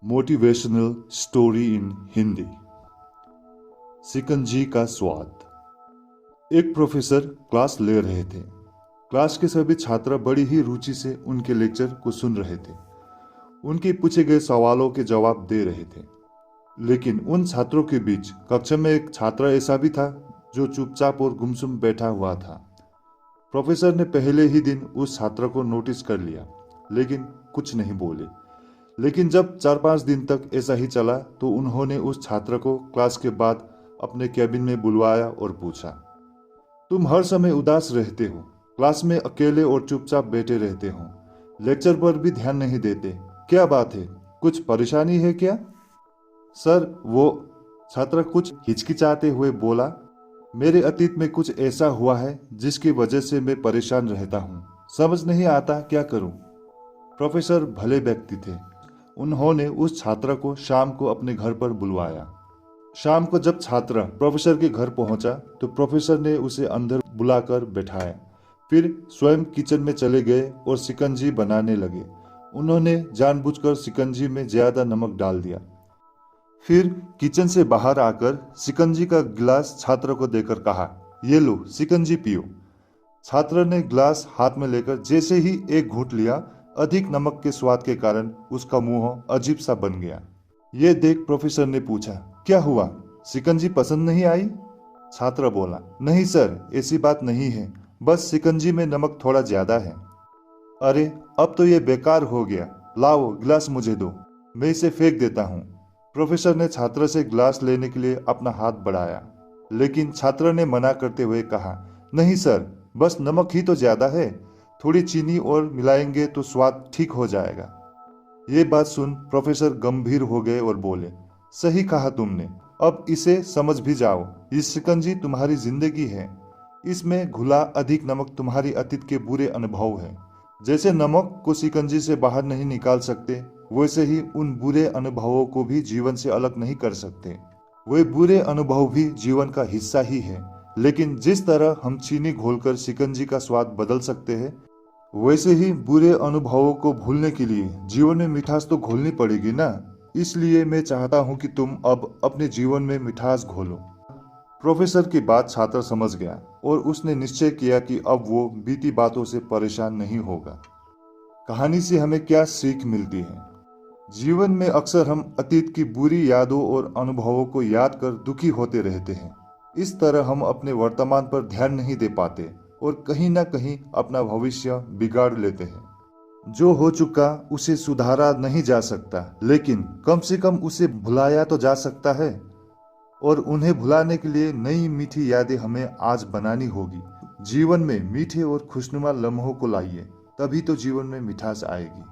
Motivational story in Hindi. शिकंजी का स्वाद। एक प्रोफेसर क्लास ले रहे थे। क्लास के सभी छात्र बड़ी ही रुचि से उनके लेक्चर को सुन रहे थे। उनके पूछे गए सवालों के जवाब दे रहे थे। लेकिन उन छात्रों के बीच कक्षा में एक छात्र ऐसा भी था जो चुपचाप और गुमसुम बैठा हुआ था। प्रोफेसर ने पहले ही दिन उस छात्र को नोटिस कर लिया, लेकिन कुछ नहीं बोले। लेकिन जब 4-5 दिन तक ऐसा ही चला तो उन्होंने उस छात्र को क्लास के बाद अपने कैबिन में बुलवाया और पूछा, तुम हर समय उदास रहते हो, क्लास में अकेले और चुपचाप बैठे रहते हो, लेक्चर पर भी ध्यान नहीं देते, क्या बात है, कुछ परेशानी है क्या? सर, वो छात्र कुछ हिचकिचाते हुए बोला, मेरे अतीत में कुछ ऐसा हुआ है जिसकी वजह से मैं परेशान रहता हूँ, समझ नहीं आता क्या करूँ। प्रोफेसर भले व्यक्ति थे। उन्होंने उस छात्र को शाम को अपने घर पर बुलवाया। शाम को जब छात्र प्रोफेसर के घर पहुंचा तो प्रोफेसर ने उसे अंदर बुलाकर बैठाया। फिर स्वयं किचन में चले गए और शिकंजी बनाने लगे। उन्होंने जानबूझकर शिकंजी में ज्यादा नमक डाल दिया। फिर किचन से बाहर आकर शिकंजी का गिलास छात्र को देकर कहा, ये लो शिकंजी पियो। छात्र ने गिलास हाथ में लेकर जैसे ही एक घूंट लिया, अधिक नमक के स्वाद के कारण उसका मुंह अजीब सा बन गया। ये देख प्रोफेसर ने पूछा, क्या हुआ, शिकंजी पसंद नहीं आई? छात्र बोला, नहीं सर, ऐसी बात नहीं है, बस शिकंजी में नमक थोड़ा ज्यादा है। अरे, अब तो ये बेकार हो गया, लाओ गिलास मुझे दो, मैं इसे फेंक देता हूँ। प्रोफेसर ने छात्र से गिलास लेने के लिए अपना हाथ बढ़ाया, लेकिन छात्र ने मना करते हुए कहा, नहीं सर, बस नमक ही तो ज्यादा है, थोड़ी चीनी और मिलाएंगे तो स्वाद ठीक हो जाएगा। ये बात सुन प्रोफेसर गंभीर हो गए और बोले, सही कहा तुमने, अब इसे समझ भी जाओ, ये शिकंजी तुम्हारी जिंदगी है, इसमें घुला अधिक नमक तुम्हारी अतीत के बुरे अनुभव है। जैसे नमक को शिकंजी से बाहर नहीं निकाल सकते, वैसे ही उन बुरे अनुभवों को भी जीवन से अलग नहीं कर सकते। वे बुरे अनुभव भी जीवन का हिस्सा ही है, लेकिन जिस तरह हम चीनी घोलकर शिकंजी का स्वाद बदल सकते हैं, वैसे ही बुरे अनुभवों को भूलने के लिए जीवन में मिठास तो घोलनी पड़ेगी ना। इसलिए मैं चाहता हूं कि तुम अब अपने जीवन में मिठास घोलो। प्रोफेसर की बात छात्र समझ गया और उसने निश्चय किया कि अब वो बीती बातों से परेशान नहीं होगा। कहानी से हमें क्या सीख मिलती है? जीवन में अक्सर हम अतीत की बुरी यादों और अनुभवों को याद कर दुखी होते रहते हैं। इस तरह हम अपने वर्तमान पर ध्यान नहीं दे पाते और कहीं ना कहीं अपना भविष्य बिगाड़ लेते हैं। जो हो चुका उसे सुधारा नहीं जा सकता, लेकिन कम से कम उसे भुलाया तो जा सकता है। और उन्हें भुलाने के लिए नई मीठी यादें हमें आज बनानी होगी। जीवन में मीठे और खुशनुमा लम्हों को लाइए, तभी तो जीवन में मिठास आएगी।